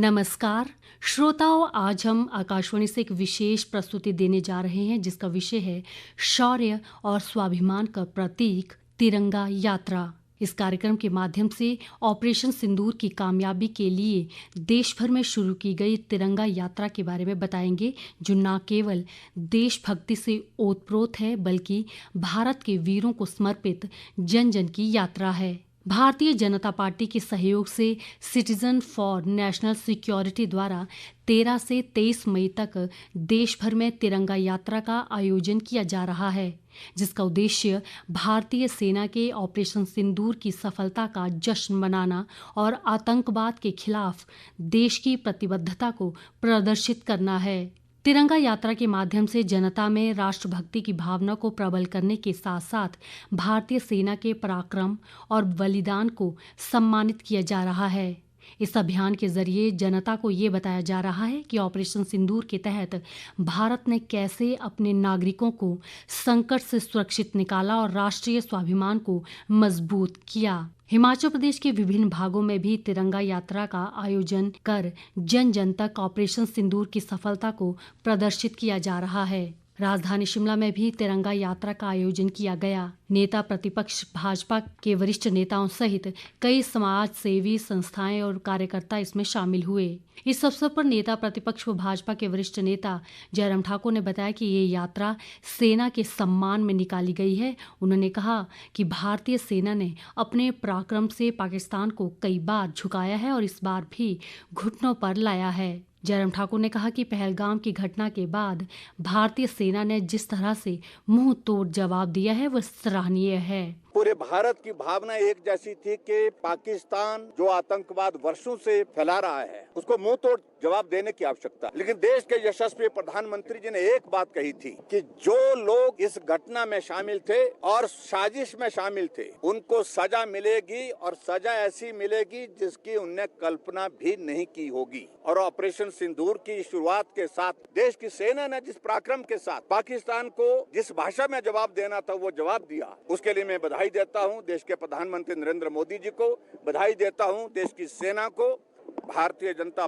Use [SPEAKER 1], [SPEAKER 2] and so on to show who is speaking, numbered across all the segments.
[SPEAKER 1] नमस्कार श्रोताओं, आज हम आकाशवाणी से एक विशेष प्रस्तुति देने जा रहे हैं जिसका विषय है शौर्य और स्वाभिमान का प्रतीक तिरंगा यात्रा। इस कार्यक्रम के माध्यम से ऑपरेशन सिंदूर की कामयाबी के लिए देश भर में शुरू की गई तिरंगा यात्रा के बारे में बताएंगे, जो न केवल देशभक्ति से ओतप्रोत है बल्कि भारत के वीरों को समर्पित जन जन की यात्रा है। भारतीय जनता पार्टी के सहयोग से सिटीजन फॉर नेशनल सिक्योरिटी द्वारा 13 से 23 मई तक देश भर में तिरंगा यात्रा का आयोजन किया जा रहा है, जिसका उद्देश्य भारतीय सेना के ऑपरेशन सिंदूर की सफलता का जश्न मनाना और आतंकवाद के खिलाफ देश की प्रतिबद्धता को प्रदर्शित करना है। तिरंगा यात्रा के माध्यम से जनता में राष्ट्रभक्ति की भावना को प्रबल करने के साथ साथ भारतीय सेना के पराक्रम और बलिदान को सम्मानित किया जा रहा है। इस अभियान के जरिए जनता को ये बताया जा रहा है कि ऑपरेशन सिंदूर के तहत भारत ने कैसे अपने नागरिकों को संकट से सुरक्षित निकाला और राष्ट्रीय स्वाभिमान को मजबूत किया। हिमाचल प्रदेश के विभिन्न भागों में भी तिरंगा यात्रा का आयोजन कर जन जन तक ऑपरेशन सिंदूर की सफलता को प्रदर्शित किया जा रहा है। राजधानी शिमला में भी तिरंगा यात्रा का आयोजन किया गया। नेता प्रतिपक्ष भाजपा के वरिष्ठ नेताओं सहित कई समाज सेवी संस्थाएं और कार्यकर्ता इसमें शामिल हुए। इस अवसर पर नेता प्रतिपक्ष व भाजपा के वरिष्ठ नेता जयराम ठाकुर ने बताया कि ये यात्रा सेना के सम्मान में निकाली गई है। उन्होंने कहा कि भारतीय सेना ने अपने पराक्रम से पाकिस्तान को कई बार झुकाया है और इस बार भी घुटनों पर लाया है। जयराम ठाकुर ने कहा कि पहलगाम की घटना के बाद भारतीय सेना ने जिस तरह से मुंह तोड़ जवाब दिया है वह सराहनीय है।
[SPEAKER 2] पूरे भारत की भावना एक जैसी थी कि पाकिस्तान जो आतंकवाद वर्षों से फैला रहा है उसको मुंह तोड़ जवाब देने की आवश्यकता है। लेकिन देश के यशस्वी प्रधानमंत्री जी ने एक बात कही थी कि जो लोग इस घटना में शामिल थे और साजिश में शामिल थे उनको सजा मिलेगी और सजा ऐसी मिलेगी जिसकी उनने कल्पना भी नहीं की होगी। और ऑपरेशन सिंदूर की शुरुआत के साथ देश की सेना ने जिस पराक्रम के साथ पाकिस्तान को जिस भाषा में जवाब देना था वो जवाब दिया, उसके लिए मैं बधाई देता हूं देश के प्रधानमंत्री नरेंद्र मोदी जी को, बधाई देता हूं देश की सेना को। भारतीय जनता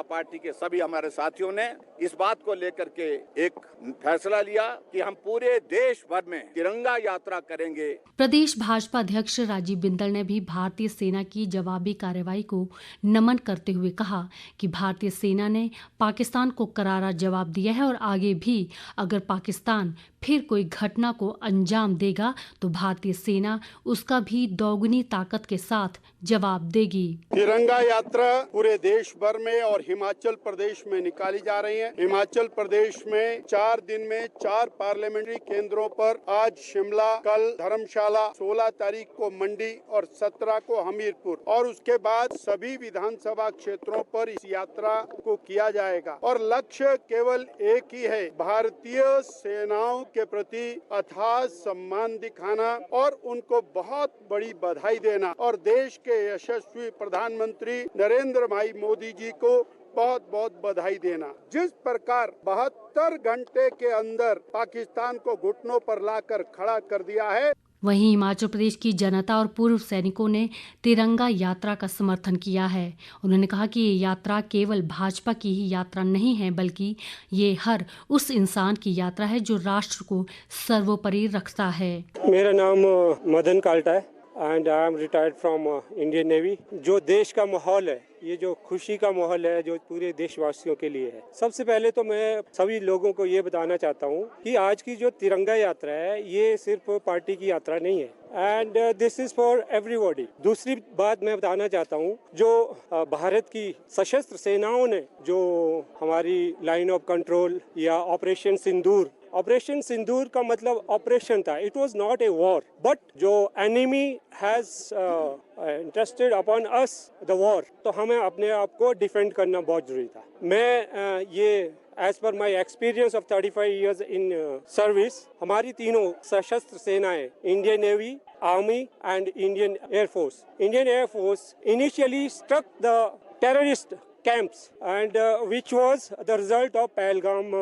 [SPEAKER 2] पार्टी के सभी हमारे साथियों ने इस बात को लेकर के एक फैसला लिया कि हम पूरे देश भर में तिरंगा यात्रा करेंगे।
[SPEAKER 1] प्रदेश भाजपा अध्यक्ष राजीव बिंदल ने भी भारतीय सेना की जवाबी कार्रवाई को नमन करते हुए कहा कि भारतीय सेना ने पाकिस्तान को करारा जवाब दिया है और आगे भी अगर पाकिस्तान फिर कोई घटना को अंजाम देगा तो भारतीय सेना उसका भी दोगुनी ताकत के साथ जवाब देगी।
[SPEAKER 3] तिरंगा यात्रा पूरे देश भर में और हिमाचल प्रदेश में निकाली जा रही है। हिमाचल प्रदेश में 4 दिन में 4 पार्लियामेंट्री केंद्रों पर आज शिमला, कल धर्मशाला, 16 तारीख को मंडी और 17 को हमीरपुर और उसके बाद सभी विधानसभा क्षेत्रों पर इस यात्रा को किया जाएगा। और लक्ष्य केवल एक ही है, भारतीय सेनाओं के प्रति अथाह सम्मान दिखाना और उनको बहुत बड़ी बधाई देना और देश के यशस्वी प्रधानमंत्री नरेंद्र भाई मोदी जी को बहुत बहुत बधाई देना। जिस प्रकार 72 घंटे के अंदर पाकिस्तान को घुटनों पर लाकर खड़ा कर दिया है।
[SPEAKER 1] वहीं हिमाचल प्रदेश की जनता और पूर्व सैनिकों ने तिरंगा यात्रा का समर्थन किया है। उन्होंने कहा कि ये यात्रा केवल भाजपा की ही यात्रा नहीं है बल्कि ये हर उस इंसान की यात्रा है जो राष्ट्र को सर्वोपरि रखता है।
[SPEAKER 4] मेरा नाम मदन काल्टा है and I am retired from Indian navy. जो देश का माहौल है, ये जो खुशी का माहौल है जो पूरे देशवासियों के लिए है। सबसे पहले तो मैं सभी लोगों को ये बताना चाहता हूँ कि आज की जो तिरंगा यात्रा है ये सिर्फ पार्टी की यात्रा नहीं है and this is for everybody. दूसरी बात मैं बताना चाहता हूँ, जो भारत की सशस्त्र सेनाओं ने जो हमारी लाइन ऑफ कंट्रोल या ऑपरेशन सिंदूर का मतलब ऑपरेशन था। It was not a war but जो enemy has interested upon us the war, तो हमें अपने आप को डिफेंड करना बहुत जरूरी था। मैं ये as per my experience of 35 years in service, हमारी तीनों सशस्त्र सेनाएं Indian Navy, Army and Indian Air Force initially struck the terrorist camps and which was the result of Pahalgam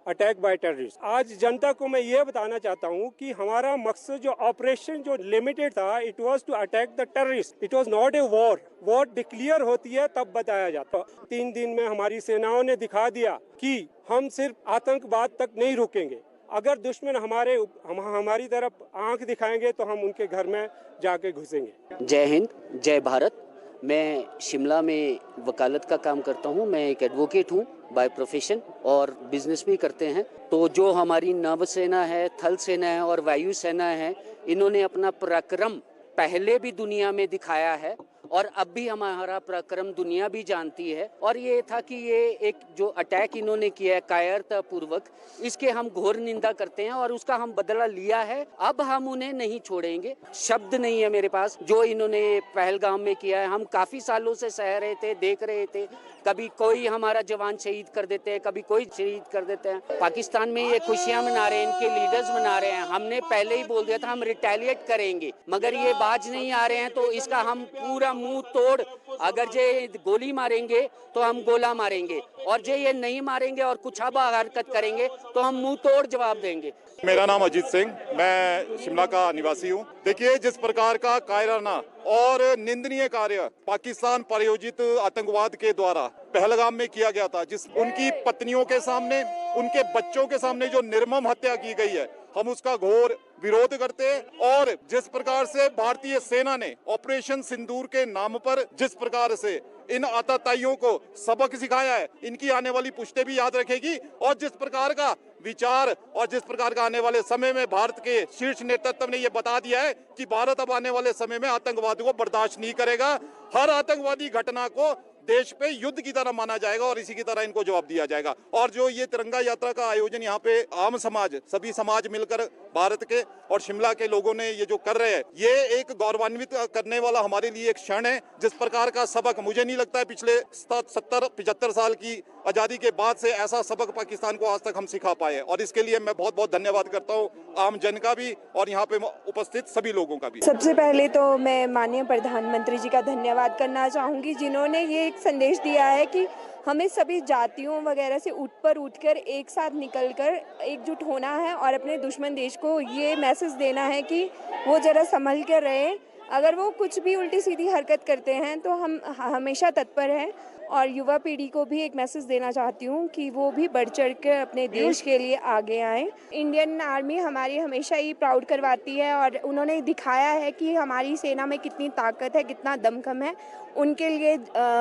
[SPEAKER 4] attack by terrorists. आज जनता को मैं ये बताना चाहता हूँ कि हमारा मकसद जो ऑपरेशन जो लिमिटेड था, it was to attack the terrorists. It was not a war. War declare होती है तब बताया जाता। 3 दिन में हमारी सेनाओं ने दिखा दिया कि हम सिर्फ आतंकवाद तक नहीं रुकेंगे। अगर दुश्मन हमारी तरफ आंख दिखाएंगे तो हम उनके घर में जाके घुसेंगे।
[SPEAKER 5] जय हिंद, जय भारत। मैं शिमला में वकालत का काम करता हूँ। मैं एक एडवोकेट हूँ बाय प्रोफेशन और बिजनेस भी करते हैं। तो जो हमारी नौसेना है, थल सेना है और वायु सेना है, इन्होंने अपना पराक्रम पहले भी दुनिया में दिखाया है और अब भी हमारा पराक्रम दुनिया भी जानती है। और ये था कि ये एक जो अटैक इन्होंने किया है कायरता पूर्वक, इसके हम घोर निंदा करते हैं और उसका हम बदला लिया है। अब हम उन्हें नहीं छोड़ेंगे। शब्द नहीं है मेरे पास जो इन्होंने पहलगाम में किया है। हम काफी सालों से सह रहे थे, देख रहे थे। कभी कोई हमारा जवान शहीद कर देते हैं, कभी कोई शहीद कर देते हैं। पाकिस्तान में ये खुशियां मना रहे हैं, इनके लीडर्स मना रहे हैं। हमने पहले ही बोल दिया था हम रिटेलिएट करेंगे, मगर ये बाज नहीं आ रहे हैं। तो इसका हम पूरा मुंह तोड़, अगर ये गोली मारेंगे तो हम गोला मारेंगे और जो ये नहीं मारेंगे और कुछ अब हरकत करेंगे तो हम मुंह तोड़ जवाब देंगे।
[SPEAKER 6] मेरा नाम अजीत सिंह, मैं शिमला का निवासी हूँ। देखिए, जिस प्रकार का कायराना और निंदनीय कार्य पाकिस्तान प्रायोजित आतंकवाद के द्वारा पहलगाम में किया गया था, जिस उनकी पत्नियों के सामने, उनके बच्चों के सामने जो निर्मम हत्या की गई है, हम उसका घोर विरोध करते हैं। और जिस प्रकार से भारतीय सेना ने ऑपरेशन सिंदूर के नाम पर जिस प्रकार से इन आतताइयों को सबक सिखाया है, इनकी आने वाली पुश्तें भी याद रखेगी। और जिस प्रकार का विचार और जिस प्रकार का आने वाले समय में भारत के शीर्ष नेतृत्व ने यह बता दिया है कि भारत अब आने वाले समय में आतंकवाद को बर्दाश्त नहीं करेगा। हर आतंकवादी घटना को देश पे युद्ध की तरह माना जाएगा और इसी की तरह इनको जवाब दिया जाएगा। और जो ये तिरंगा यात्रा का आयोजन यहाँ पे आम समाज, सभी समाज मिलकर भारत के और शिमला के लोगों ने ये जो कर रहे हैं, ये एक गौरवान्वित करने वाला हमारे लिए एक क्षण है। जिस प्रकार का सबक मुझे नहीं लगता है पिछले 70-75 साल की आजादी के बाद से ऐसा सबक पाकिस्तान को आज तक हम सिखा पाए। और इसके लिए मैं बहुत बहुत धन्यवाद करता हूँ आम जन का भी और यहाँ पे उपस्थित सभी लोगों का भी।
[SPEAKER 7] सबसे पहले तो मैं माननीय प्रधानमंत्री जी का धन्यवाद करना चाहूँगी, जिन्होंने ये एक संदेश दिया है कि हमें सभी जातियों वगैरह से उठकर एक साथ निकलकर एकजुट होना है और अपने दुश्मन देश को ये मैसेज देना है कि वो ज़रा संभल कर रहे। अगर वो कुछ भी उल्टी सीधी हरकत करते हैं तो हम हमेशा तत्पर हैं। और युवा पीढ़ी को भी एक मैसेज देना चाहती हूँ कि वो भी बढ़ चढ़ कर अपने देश के लिए आगे आएँ। इंडियन आर्मी हमारी हमेशा ही प्राउड करवाती है और उन्होंने दिखाया है कि हमारी सेना में कितनी ताकत है, कितना दमखम है। उनके लिए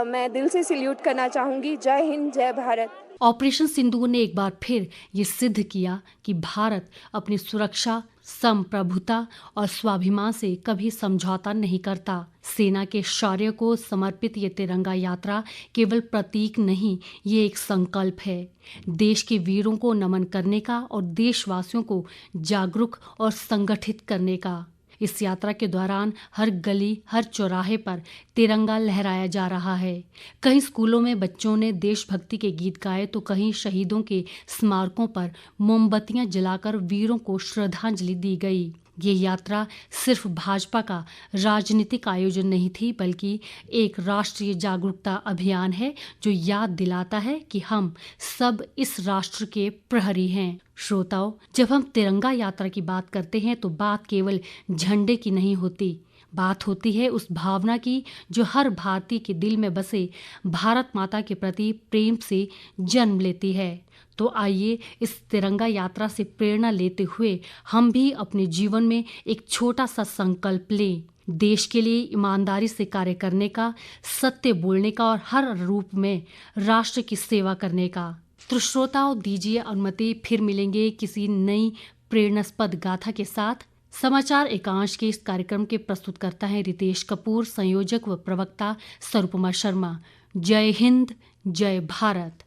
[SPEAKER 7] मैं दिल से सैल्यूट करना चाहूँगी। जय हिंद, जय भारत।
[SPEAKER 1] ऑपरेशन सिंदूर ने एक बार फिर ये सिद्ध किया कि भारत अपनी सुरक्षा, संप्रभुता और स्वाभिमान से कभी समझौता नहीं करता। सेना के शौर्य को समर्पित ये तिरंगा यात्रा केवल प्रतीक नहीं, ये एक संकल्प है। देश के वीरों को नमन करने का और देशवासियों को जागरूक और संगठित करने का। इस यात्रा के दौरान हर गली, हर चौराहे पर तिरंगा लहराया जा रहा है। कहीं स्कूलों में बच्चों ने देशभक्ति के गीत गाए तो कहीं शहीदों के स्मारकों पर मोमबत्तियां जलाकर वीरों को श्रद्धांजलि दी गई। ये यात्रा सिर्फ भाजपा का राजनीतिक आयोजन नहीं थी, बल्कि एक राष्ट्रीय जागरूकता अभियान है जो याद दिलाता है कि हम सब इस राष्ट्र के प्रहरी हैं। श्रोताओं, जब हम तिरंगा यात्रा की बात करते हैं तो बात केवल झंडे की नहीं होती, बात होती है उस भावना की जो हर भारतीय के दिल में बसे भारत माता के प्रति प्रेम से जन्म लेती है। तो आइए इस तिरंगा यात्रा से प्रेरणा लेते हुए हम भी अपने जीवन में एक छोटा सा संकल्प लें, देश के लिए ईमानदारी से कार्य करने का, सत्य बोलने का और हर रूप में राष्ट्र की सेवा करने का। तो श्रोताओं, दीजिए अनुमति, फिर मिलेंगे किसी नई प्रेरणास्पद गाथा के साथ। समाचार एकांश के इस कार्यक्रम के प्रस्तुतकर्ता हैं रितेश कपूर, संयोजक व प्रवक्ता स्वरूपमा शर्मा। जय हिंद, जय भारत।